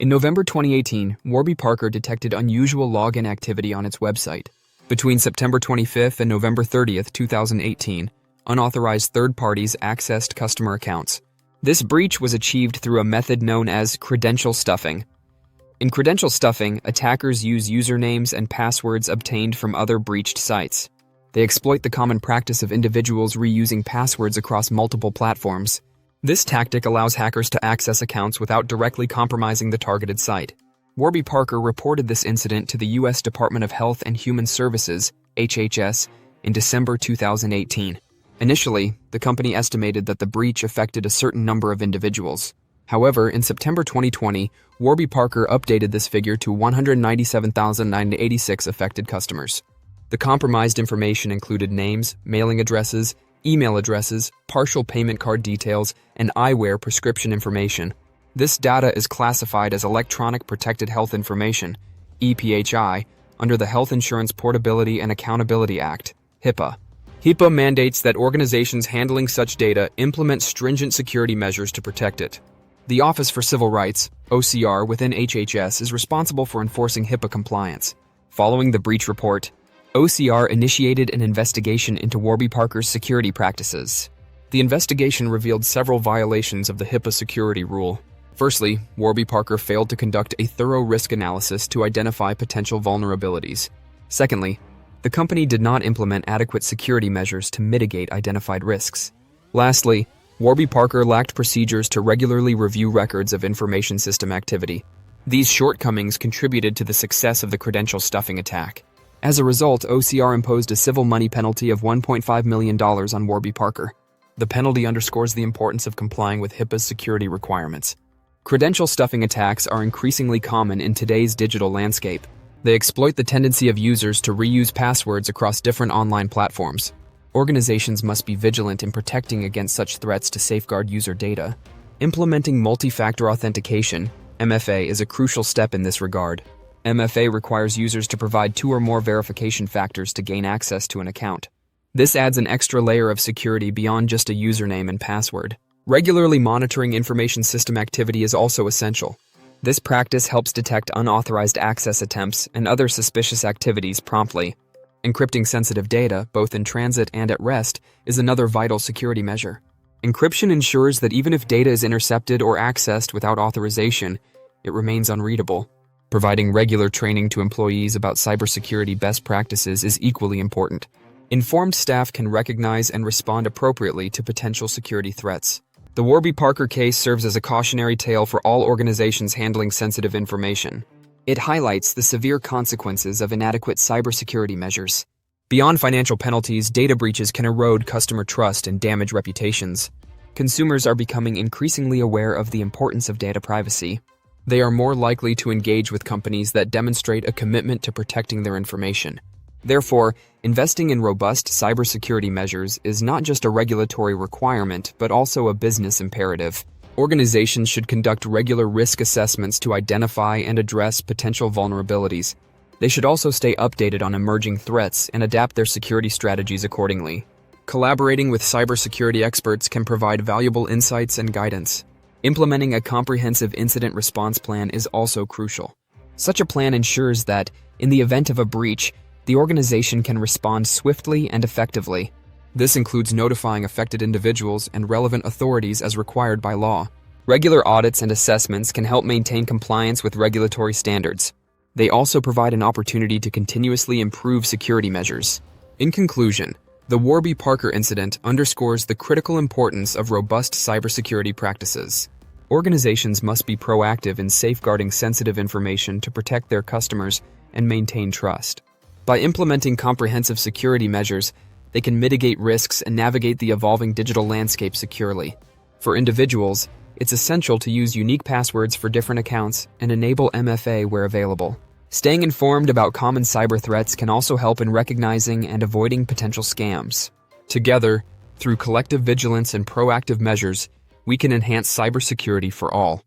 In November 2018, Warby Parker detected unusual login activity on its website. Between September 25th and November 30th, 2018, unauthorized third parties accessed customer accounts. This breach was achieved through a method known as credential stuffing. In credential stuffing, attackers use usernames and passwords obtained from other breached sites. They exploit the common practice of individuals reusing passwords across multiple platforms. This tactic allows hackers to access accounts without directly compromising the targeted site. Warby Parker reported this incident to the U.S. Department of Health and Human Services, HHS, in December 2018. Initially, the company estimated that the breach affected a certain number of individuals. However, in September 2020, Warby Parker updated this figure to 197,986 affected customers. The compromised information included names, mailing addresses, email addresses, partial payment card details, and eyewear prescription information. This data is classified as Electronic Protected Health Information, EPHI, under the Health Insurance Portability and Accountability Act, HIPAA. HIPAA mandates that organizations handling such data implement stringent security measures to protect it. The Office for Civil Rights, OCR, within HHS is responsible for enforcing HIPAA compliance. Following the breach report, OCR initiated an investigation into Warby Parker's security practices. The investigation revealed several violations of the HIPAA security rule. Firstly, Warby Parker failed to conduct a thorough risk analysis to identify potential vulnerabilities. Secondly, the company did not implement adequate security measures to mitigate identified risks. Lastly, Warby Parker lacked procedures to regularly review records of information system activity. These shortcomings contributed to the success of the credential stuffing attack. As a result, OCR imposed a civil money penalty of $1.5 million on Warby Parker. The penalty underscores the importance of complying with HIPAA's security requirements. Credential stuffing attacks are increasingly common in today's digital landscape. They exploit the tendency of users to reuse passwords across different online platforms. Organizations must be vigilant in protecting against such threats to safeguard user data. Implementing multi-factor authentication, MFA, is a crucial step in this regard. MFA requires users to provide 2 or more verification factors to gain access to an account. This adds an extra layer of security beyond just a username and password. Regularly monitoring information system activity is also essential. This practice helps detect unauthorized access attempts and other suspicious activities promptly. Encrypting sensitive data, both in transit and at rest, is another vital security measure. Encryption ensures that even if data is intercepted or accessed without authorization, it remains unreadable. Providing regular training to employees about cybersecurity best practices is equally important. Informed staff can recognize and respond appropriately to potential security threats. The Warby Parker case serves as a cautionary tale for all organizations handling sensitive information. It highlights the severe consequences of inadequate cybersecurity measures. Beyond financial penalties, data breaches can erode customer trust and damage reputations. Consumers are becoming increasingly aware of the importance of data privacy. They are more likely to engage with companies that demonstrate a commitment to protecting their information. Therefore, investing in robust cybersecurity measures is not just a regulatory requirement, but also a business imperative. Organizations should conduct regular risk assessments to identify and address potential vulnerabilities. They should also stay updated on emerging threats and adapt their security strategies accordingly. Collaborating with cybersecurity experts can provide valuable insights and guidance. Implementing a comprehensive incident response plan is also crucial. Such a plan ensures that, in the event of a breach, the organization can respond swiftly and effectively. This includes notifying affected individuals and relevant authorities as required by law. Regular audits and assessments can help maintain compliance with regulatory standards. They also provide an opportunity to continuously improve security measures. In conclusion, the Warby Parker incident underscores the critical importance of robust cybersecurity practices. Organizations must be proactive in safeguarding sensitive information to protect their customers and maintain trust. By implementing comprehensive security measures, they can mitigate risks and navigate the evolving digital landscape securely. For individuals, it's essential to use unique passwords for different accounts and enable MFA where available. Staying informed about common cyber threats can also help in recognizing and avoiding potential scams. Together, through collective vigilance and proactive measures, we can enhance cybersecurity for all.